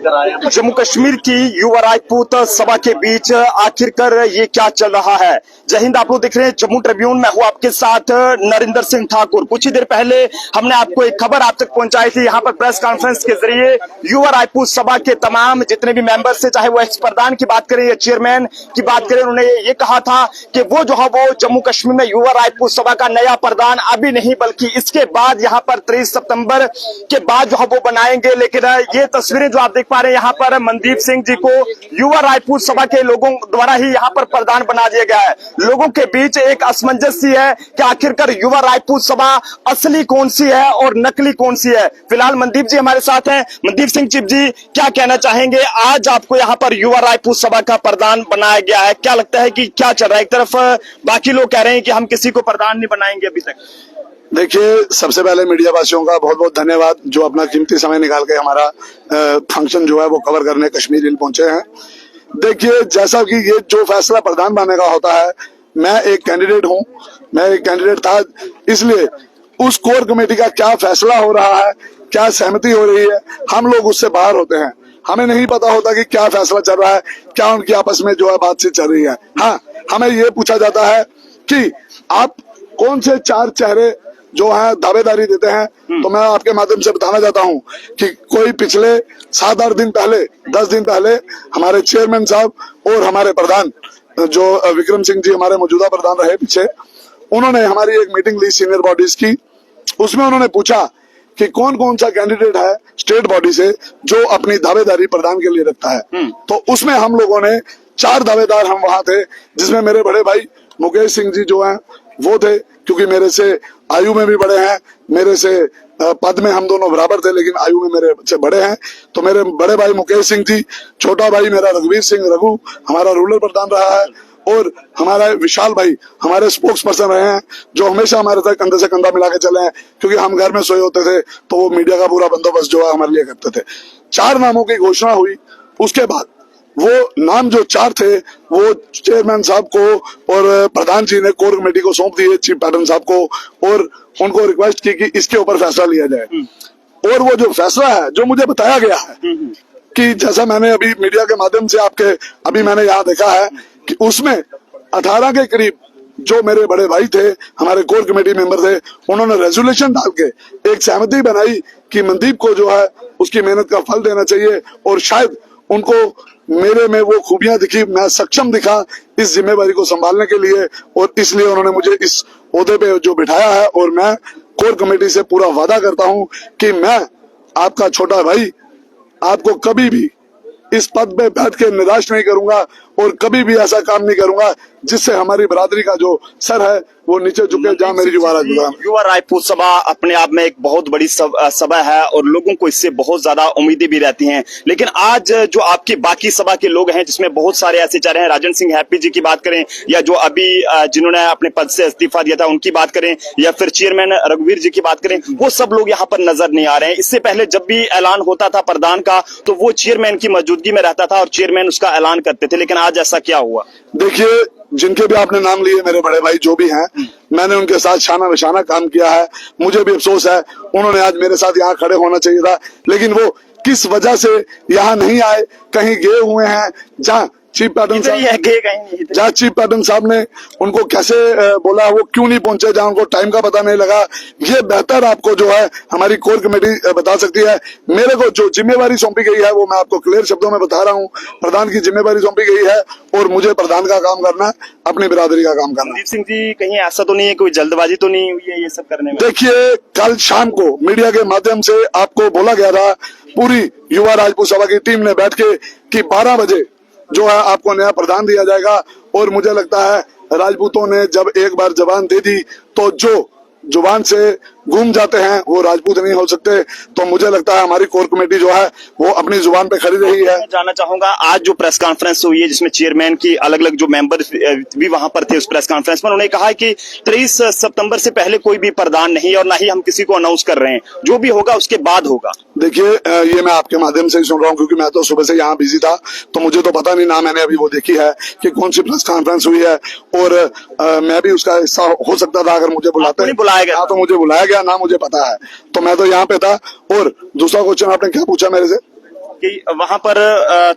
लेकर आए हैं। जम्मू कश्मीर की युवा राजपूत सभा के बीच आखिरकार ये क्या चल रहा है। जय हिंद, आप लोग देख रहे हैं जम्मू ट्रिब्यून। मैं हूं आपके साथ नरेंद्र सिंह ठाकुर। कुछ ही देर पहले हमने आपको एक खबर आप तक पहुंचाई थी। यहाँ पर प्रेस कॉन्फ्रेंस के जरिए युवा राजपूत सभा के तमाम जितने भी मेंबर्स थे, चाहे वो एक्स प्रधान की बात करें या चेयरमैन की बात करें, उन्होंने ये कहा था कि वो जो है वो जम्मू कश्मीर में युवा राजपूत सभा का नया प्रधान अभी नहीं बल्कि इसके बाद यहाँ पर 23 सितंबर के बाद जो है वो बनाएंगे। लेकिन ये तस्वीरें जो आप देख पा रहे हैं, यहाँ पर मनदीप सिंह जी को युवा राजपूत सभा के लोगों द्वारा ही यहाँ पर प्रधान बना दिया गया है। लोगों के बीच एक असमंजस सी है कि आखिरकार युवा राजपूत सभा असली कौन सी है और नकली कौन सी है। फिलहाल मनदीप जी हमारे साथ हैं। मनदीप सिंह चिप जी, क्या कहना चाहेंगे? आज आपको यहाँ पर युवा राजपूत सभा का प्रधान बनाया गया है, क्या लगता है कि क्या चल रहा है? एक तरफ बाकी लोग कह रहे हैं कि हम किसी को प्रधान नहीं बनाएंगे अभी तक। देखिए, सबसे पहले मीडिया वासियों का बहुत बहुत धन्यवाद जो अपना कीमती समय निकाल के हमारा फंक्शन जो है वो कवर करने कश्मीर हिल पहुंचे हैं। देखिए, जैसा कि ये जो फैसला प्रधान बनने का होता है, मैं एक कैंडिडेट हूं, मैं एक कैंडिडेट था, इसलिए उस कोर कमेटी का क्या फैसला हो रहा है, क्या सहमति हो रही है, हम लोग उससे बाहर होते हैं। हमें नहीं पता होता कि क्या फैसला चल रहा है, क्या उनकी आपस में जो है बातचीत चल रही है। हाँ, हमें ये पूछा जाता है कि आप कौन से 4 चेहरे जो है दावेदारी देते हैं, तो मैं आपके माध्यम से बताना चाहता हूं कि कोई पिछले 7-8 दिन पहले, 10 दिन पहले हमारे चेयरमैन साहब और हमारे प्रधान जो विक्रम सिंह जी हमारे मौजूदा प्रधान रहे पीछे, उन्होंने हमारी एक मीटिंग ली सीनियर बॉडीज की। उसमें उन्होंने पूछा कि कौन कौन सा कैंडिडेट है स्टेट बॉडी से जो अपनी दावेदारी प्रधान के लिए रखता है। तो उसमें हम लोगों ने 4 दावेदार हम वहां थे, जिसमें मेरे बड़े भाई मुकेश सिंह जी जो हैं वो थे, क्योंकि मेरे से आयु में भी बड़े हैं, मेरे से पद में हम दोनों बराबर थे लेकिन आयु में मेरे से बड़े हैं। तो मेरे बड़े भाई मुकेश सिंह जी, छोटा भाई मेरा रघुवीर सिंह रघु हमारा रूरल प्रधान रहा है, और हमारा विशाल भाई हमारे स्पोक्स पर्सन रहे हैं जो हमेशा हमारे साथ कंधे से कंधा मिला के चले हैं, क्योंकि हम घर में सोए होते थे तो वो मीडिया का पूरा बंदोबस्त जो है हमारे लिए करते थे। 4 नामों की घोषणा हुई। उसके बाद वो नाम जो 4 थे वो चेयरमैन साहब को और प्रधान जी ने कोर कमेटी को सौंप दिए, चीफ पैटर्न साहब को, और उनको रिक्वेस्ट की कि इसके ऊपर फैसला लिया जाए। और वो जो फैसला है जो मुझे बताया गया है कि जैसा मैंने अभी मीडिया के माध्यम से आपके अभी मैंने यहाँ देखा है कि उसमें 18 के करीब जो मेरे बड़े भाई थे, हमारे कोर कमेटी मेंबर थे, उन्होंने रेजोल्यूशन डाल के एक सहमति बनाई कि मनदीप को जो है उसकी मेहनत का फल देना चाहिए, और शायद उनको मेरे में वो खूबियां दिखी, मैं सक्षम दिखा इस जिम्मेवारी को संभालने के लिए, और इसलिए उन्होंने मुझे इस ओहदे पे जो बिठाया है। और मैं कोर कमेटी से पूरा वादा करता हूं कि मैं आपका छोटा भाई आपको कभी भी इस पद पे बैठ के निराश नहीं करूंगा, और कभी भी ऐसा काम नहीं करूंगा जिससे हमारी बरादरी का जो सर है वो नीचे झुके, जहाँ मेरी युवा राजपूत सभा अपने आप में एक बहुत बड़ी सभा है और लोगों को इससे बहुत ज्यादा उम्मीदें भी रहती हैं। लेकिन आज जो आपकी बाकी सभा के लोग हैं, जिसमें बहुत सारे ऐसे चेहरे हैं, राजन सिंह हैप्पी जी की बात करें या जो अभी जिन्होंने अपने पद से इस्तीफा दिया था उनकी बात करें, या फिर चेयरमैन रघुवीर जी की बात करें, वो सब लोग यहाँ पर नजर नहीं आ रहे हैं। इससे पहले जब भी ऐलान होता था प्रधान का तो वो चेयरमैन की मौजूदगी में रहता था और चेयरमैन उसका ऐलान करते थे, लेकिन आज ऐसा क्या हुआ? देखिए, जिनके भी आपने नाम लिए मेरे बड़े भाई जो भी हैं, मैंने उनके साथ शाना बिशाना काम किया है। मुझे भी अफसोस है, उन्होंने आज मेरे साथ यहाँ खड़े होना चाहिए था, लेकिन वो किस वजह से यहाँ नहीं आए, कहीं गए हुए हैं। जहाँ चीफ पैटर्न साहब ने उनको कैसे बोला, वो क्यों नहीं पहुंचे, जहाँ उनको टाइम का पता नहीं लगा, ये बेहतर आपको जो है हमारी कोर कमेटी बता सकती है। मेरे को जो जिम्मेवारी सौंपी गई है वो मैं आपको क्लियर शब्दों में बता रहा हूँ। प्रधान की जिम्मेवारी सौंपी गई है और मुझे प्रधान का काम करना है, अपनी बिरादरी का काम करना। मनदीप सिंह जी, कहीं ऐसा तो नहीं है, कोई जल्दबाजी तो नहीं हुई है ये सब करने में? देखिए, कल शाम को मीडिया के माध्यम से आपको बोला गया था, पूरी युवा राजपूत सभा की टीम ने बैठ के कि 12 बजे जो है आपको नया प्रधान दिया जाएगा। और मुझे लगता है राजपूतों ने जब एक बार जबान दे दी तो जो जुबान से घूम जाते हैं वो राजपूत नहीं हो सकते। तो मुझे लगता है हमारी कोर कमेटी जो है वो अपनी जुबान पे खड़ी रही है। मैं जानना चाहूंगा, आज जो प्रेस कॉन्फ्रेंस हुई है जिसमें चेयरमैन की अलग अलग जो मेंबर भी वहां पर थे, उस प्रेस कॉन्फ्रेंस में उन्होंने कहा है कि 23 सितंबर से पहले कोई भी प्रधान नहीं और ना ही हम किसी को अनाउंस कर रहे हैं, जो भी होगा उसके बाद होगा। देखिए, ये मैं आपके माध्यम से ही सुन रहा हूँ, क्योंकि मैं तो सुबह से यहाँ बिजी था तो मुझे तो पता नहीं, ना मैंने अभी वो देखी है कि कौन सी प्रेस कॉन्फ्रेंस हुई है, और मैं भी उसका हिस्सा हो सकता था अगर मुझे बुलाते। बुलाया गया तो मुझे बुलाया गया, ना मुझे पता है, तो मैं तो यहाँ पे था। और दूसरा क्वेश्चन आपने क्या पूछा मेरे से? कि वहां पर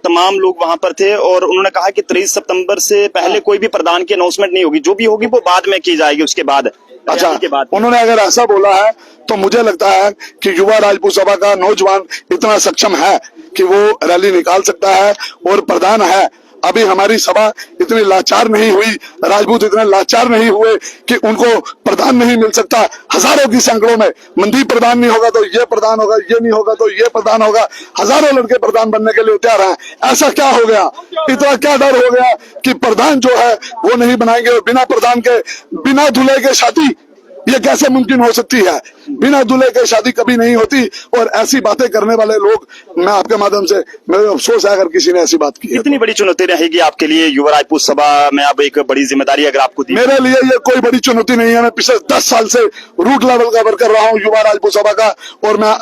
तमाम लोग वहां पर थे और उन्होंने कहा कि 23 सितंबर से पहले कोई भी प्रधान की अनाउंसमेंट नहीं होगी, जो भी होगी वो बाद में की जाएगी, उसके बाद अच्छा, के बाद। उन्होंने अगर ऐसा बोला है तो मुझे लगता है कि युवा राजपूत सभा का नौजवान इतना सक्षम है कि वो रैली निकाल सकता है और प्रधान है। अभी हमारी सभा इतनी लाचार नहीं हुई, राजपूत इतने लाचार नहीं हुए कि उनको प्रधान नहीं मिल सकता। हजारों की संख्याओं में मनदीप प्रधान नहीं होगा तो ये प्रधान होगा, ये नहीं होगा तो ये प्रधान होगा। हजारों लड़के प्रधान बनने के लिए तैयार हैं। ऐसा क्या हो गया, इतना क्या डर हो गया कि प्रधान जो है वो नहीं बनाएंगे? और बिना प्रधान के, बिना दूल्हे के शादी ये कैसे मुमकिन हो सकती है? बिना दूल्हे के शादी कभी नहीं होती। और ऐसी बातें करने वाले लोग, मैं आपके माध्यम से, मेरे अफसोस है अगर किसी ने ऐसी बात की है। कितनी बड़ी चुनौती रहेगी आपके लिए युवा राजपूत सभा में? अब एक बड़ी जिम्मेदारी अगर आपको दी। मेरे लिए ये कोई बड़ी चुनौती नहीं है। मैं पिछले 10 साल से रूट लेवल कवर कर रहा हूँ युवा राजपूत सभा का, और मैं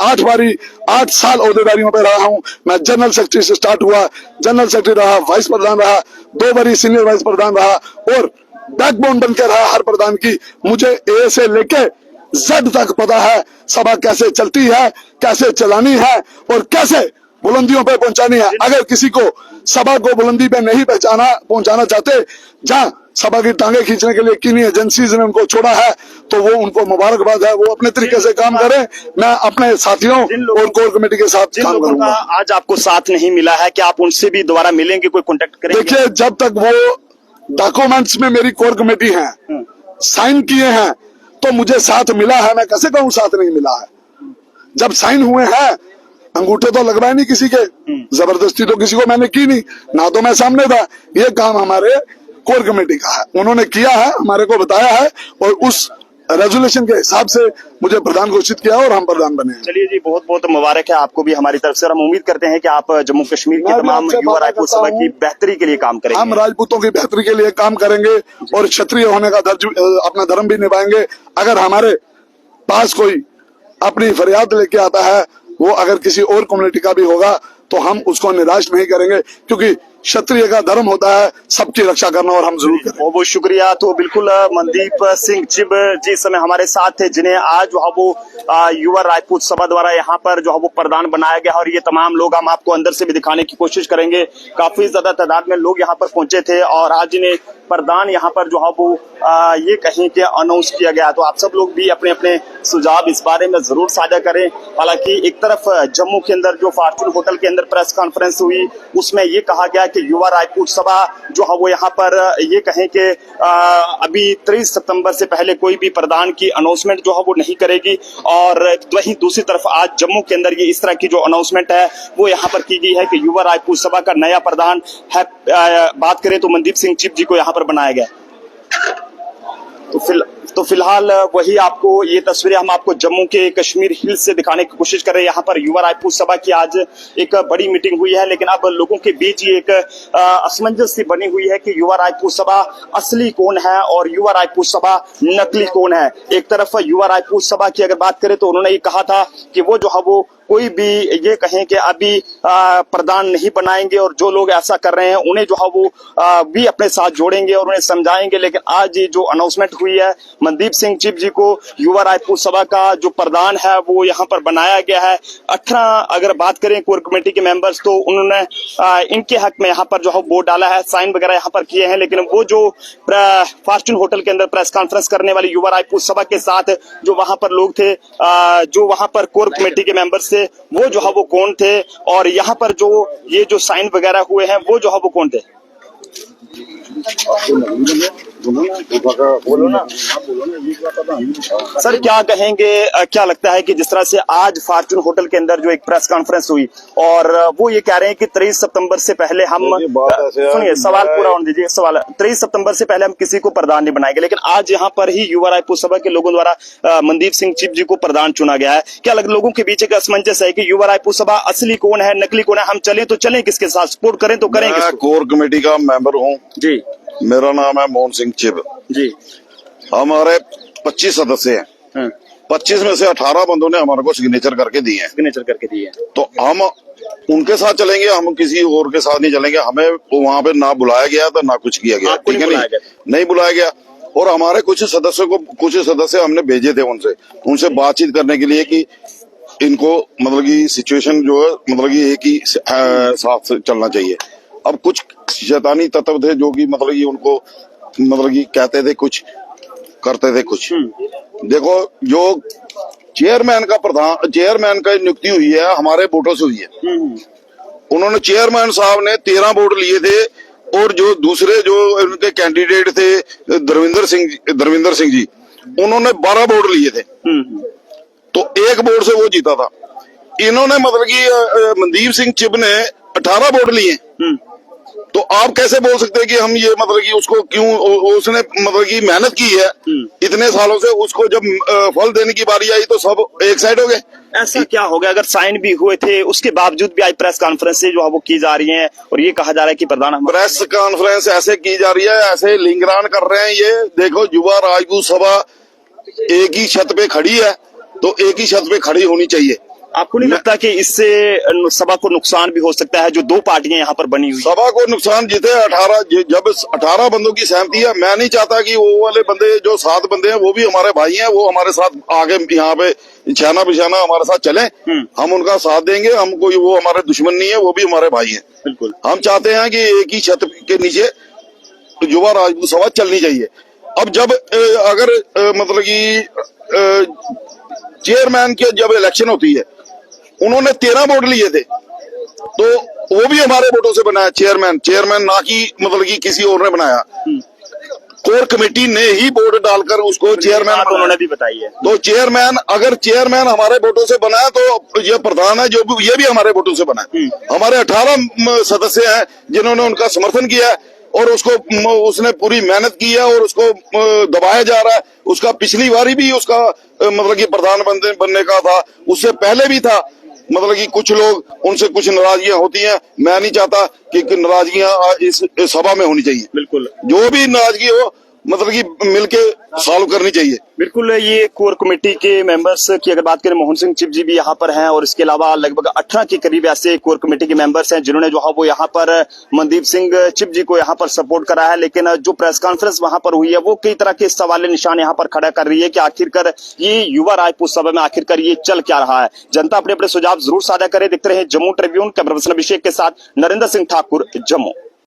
8 साल ओहदेदारियों पे रहा हूँ। मैं जनरल सेक्रेटरी से स्टार्ट हुआ, जनरल सेक्रेटरी रहा, वाइस प्रधान रहा, 2 बारी सीनियर वाइस प्रधान रहा और बैकबोन बनकर रहा हर प्रधान की। मुझे ए से लेके जेड तक पता है सभा कैसे चलती है, कैसे चलानी है और कैसे बुलंदियों पे पहुंचानी है। अगर किसी को सभा को बुलंदी पे नहीं पहुंचाना चाहते, जहां सभा की टांगे खींचने के लिए किन्हीं एजेंसीज ने उनको छोड़ा है, तो वो उनको मुबारकबाद है, वो अपने तरीके से काम करें। मैं अपने साथियों और कोर कमेटी के साथ काम करूंगा। आज आपको साथ नहीं मिला है, क्या आप उनसे भी दोबारा मिलेंगे, कोई कॉन्टेक्ट करेंगे? देखिए, जब तक वो डॉक्यूमेंट्स में मेरी कोर कमेटी है, साइन किए हैं, तो मुझे साथ मिला है। मैं कैसे कहूं साथ नहीं मिला है? जब साइन हुए हैं, अंगूठे तो लगवाए नहीं किसी के, जबरदस्ती तो किसी को मैंने की नहीं, ना तो मैं सामने था। ये काम हमारे कोर कमेटी का है, उन्होंने किया है, हमारे को बताया है और उस रेजोल्यूशन के हिसाब से मुझे प्रधान घोषित किया और हम प्रधान बने। चलिए जी, बहुत बहुत मुबारक है आपको भी हमारी तरफ से, और हम उम्मीद करते हैं कि आप जम्मू कश्मीर की तमाम युवा राजपूत सभा की बेहतरी के लिए काम करेंगे। हम राजपूतों की बेहतरी के लिए काम करेंगे और क्षत्रिय होने का अपना धर्म भी निभाएंगे। अगर हमारे पास कोई अपनी फरियाद लेके आता है, वो अगर किसी और कम्युनिटी का भी होगा, तो हम उसको निराश नहीं करेंगे, क्योंकि क्षत्रिय का धर्म होता है सबकी रक्षा करना, और हम जरूर करें। बहुत बहुत शुक्रिया। तो बिल्कुल मनदीप सिंह चिब जी इस समय हमारे साथ थे, जिन्हें आज जो है वो युवा राजपूत सभा द्वारा यहाँ पर जो है वो प्रधान बनाया गया। और ये तमाम लोग हम आपको अंदर से भी दिखाने की कोशिश करेंगे। काफी ज्यादा तादाद में लोग यहाँ पर पहुंचे थे और आज इन्हें प्रधान यहाँ पर जो है वो ये कहीं के अनाउंस किया गया। तो आप सब लोग भी अपने अपने सुझाव इस बारे में जरूर साझा करें। हालांकि एक तरफ जम्मू के अंदर जो फॉर्चून होटल के अंदर प्रेस कॉन्फ्रेंस हुई, उसमें ये कहा गया कि युवा राजपूत सभा जो है वो यहाँ पर ये कहें कि अभी 23 सितंबर से पहले कोई भी प्रधान की अनाउंसमेंट जो है वो नहीं करेगी। और वहीं दूसरी तरफ आज जम्मू के अंदर ये इस तरह की जो अनाउंसमेंट है वो यहाँ पर की गई है कि युवा राजपूत सभा का नया प्रधान है, बात करें तो मनदीप सिंह चिब जी को यहाँ पर बनाया गया। तो फिलहाल वही आपको ये तस्वीरें हम आपको जम्मू के कश्मीर हिल्स से दिखाने की कोशिश कर रहे हैं। यहाँ पर युवा राजपूत सभा की आज एक बड़ी मीटिंग हुई है, लेकिन अब लोगों के बीच ये एक असमंजस सी बनी हुई है कि युवा राजपूत सभा असली कौन है और युवा राजपूत सभा नकली कौन है। एक तरफ युवा राजपूत सभा की अगर बात करें तो उन्होंने ये कहा था कि वो जो है वो कोई भी ये कहें कि अभी प्रधान नहीं बनाएंगे और जो लोग ऐसा कर रहे हैं उन्हें जो है वो भी अपने साथ जोड़ेंगे और उन्हें समझाएंगे। लेकिन आज ये जो अनाउंसमेंट हुई है, मनदीप सिंह चिब जी को युवा राजपूत सभा का जो प्रधान है वो यहाँ पर बनाया गया है। 18 अगर बात करें कोर कमेटी के मेंबर्स, तो उन्होंने इनके हक में यहाँ पर जो है वोट डाला है, साइन वगैरह यहाँ पर किए हैं। लेकिन वो जो फॉर्चून होटल के अंदर प्रेस कॉन्फ्रेंस करने वाली युवा राजपूत सभा के साथ जो वहां पर लोग थे, जो वहां पर कोर कमेटी के मेंबर्स थे, वो जो है वो कौन थे और यहाँ पर जो ये जो साइन वगैरह हुए हैं वो जो है वो कौन थे? बोलो ना सर, क्या कहेंगे? क्या लगता है कि जिस तरह से आज फॉर्चून होटल के अंदर जो एक प्रेस कॉन्फ्रेंस हुई और वो ये कह रहे हैं कि 23 सितंबर से पहले हम, सुनिए सवाल पूरा होने दीजिए, सवाल 23 सितंबर से पहले हम किसी को प्रधान नहीं बनाएंगे, लेकिन आज यहाँ पर ही युवा राजपूत सभा के लोगों द्वारा मनदीप सिंह चिब जी को प्रधान चुना गया है। क्या लोगों के बीच एक असमंजस है कि युवा राजपूत सभा असली कौन है, नकली कौन है? हम चले तो चलें किसके साथ, सपोर्ट करें तो करें? कोर कमेटी का मेंबर हूँ जी, मेरा नाम है मोहन सिंह चिब जी। हमारे 25 सदस्य हैं, 25 में से 18 बंदों ने हमारे को सिग्नेचर करके दिए हैं। सिग्नेचर करके दिए हैं, तो हम उनके साथ चलेंगे, हम किसी और के साथ नहीं चलेंगे। हमें वहां पे ना बुलाया गया था, ना कुछ किया गया, ठीक है? नहीं बुलाया गया। और हमारे कुछ सदस्य हमने भेजे थे उनसे बातचीत करने के लिए कि इनको मतलब कि सिचुएशन जो है मतलब कि एक ही साथ चलना चाहिए। अब कुछ शैतानी तत्व थे जो कि मतलब कि उनको मतलब कि कहते थे कुछ, करते थे कुछ। देखो, जो चेयरमैन का नियुक्ति हुई है हमारे वोटों से हुई है। उन्होंने चेयरमैन साहब ने 13 वोट लिए थे और जो दूसरे जो उनके कैंडिडेट थे धर्मेंद्र सिंह जी, उन्होंने 12 वोट लिए थे। तो एक वोट से वो जीता था। इन्होंने मतलब कि मनदीप सिंह चिब ने 18 वोट लिए। तो आप कैसे बोल सकते हैं कि हम ये मतलब कि उसको क्यों, उसने मतलब कि मेहनत की है इतने सालों से, उसको जब फल देने की बारी आई तो सब एक साइड हो गए। ऐसा क्या हो गया? अगर साइन भी हुए थे उसके बावजूद भी आज प्रेस कॉन्फ्रेंस जो है वो की जा रही है और ये कहा जा रहा है कि प्रधान प्रेस कॉन्फ्रेंस ऐसे की जा रही है, ऐसे लिंगरान कर रहे हैं। ये देखो, युवा राजपूत सभा एक ही छत पे खड़ी है, तो एक ही छत पे खड़ी होनी चाहिए। आपको नहीं लगता कि इससे सभा को नुकसान भी हो सकता है जो दो पार्टियां यहाँ पर बनी हुई? सभा को नुकसान जिते 18 बंदों की सहमति है। मैं नहीं चाहता कि वो वाले बंदे जो 7 बंदे हैं वो भी हमारे भाई हैं, वो हमारे साथ आगे यहाँ पे छाना बिछाना हमारे साथ चले। हम उनका साथ देंगे। हम कोई वो हमारे दुश्मन नहीं है, वो भी हमारे भाई हैं। बिल्कुल, हम चाहते हैं कि एक ही छत के नीचे युवा राजपूत सभा चलनी चाहिए। अब जब अगर मतलब कि चेयरमैन की जब इलेक्शन होती है, उन्होंने 13 वोट लिए थे, तो वो भी हमारे वोटों से बना है चेयरमैन ना कि मतलब कि किसी और ने बनाया। कोर कमेटी ने ही वोट डालकर उसको चेयरमैन उन्होंने भी बताई है। तो अगर चेयरमैन हमारे वोटों से बना है तो ये प्रधान है जो ये भी हमारे वोटों से बना है। हमारे 18 सदस्य हैं जिन्होंने उनका समर्थन किया है और उसने पूरी मेहनत की है और उसको दबाया जा रहा है। उसका पिछली बारी भी उसका मतलब कि प्रधान बनने का था, उससे पहले भी था। मतलब कि कुछ लोग उनसे कुछ नाराजगियां होती हैं। मैं नहीं चाहता कि नाराजगियां इस सभा में होनी चाहिए। बिल्कुल, जो भी नाराजगी हो मतलब कि मिलके सॉल्व करनी चाहिए। बिल्कुल। ये कोर कमेटी के मेंबर्स की अगर बात करें, मोहन सिंह चिब जी भी यहाँ पर हैं और इसके अलावा लगभग 18 के करीब ऐसे कोर कमेटी के मेंबर्स हैं जिन्होंने जो है वो यहाँ पर मनदीप सिंह चिब जी को यहाँ पर सपोर्ट करा है। लेकिन जो प्रेस कॉन्फ्रेंस वहां पर हुई है वो कई तरह के सवाल निशान यहाँ पर खड़ा कर रही है कि आखिरकार ये युवा राजपूत सभा में आखिरकार ये चल क्या रहा है। जनता अपने अपने सुझाव जरूर साझा करे। देखते रहे जम्मू ट्रिब्यून। कैमरा पर्सन अभिषेक के साथ नरेंद्र सिंह ठाकुर, जम्मू।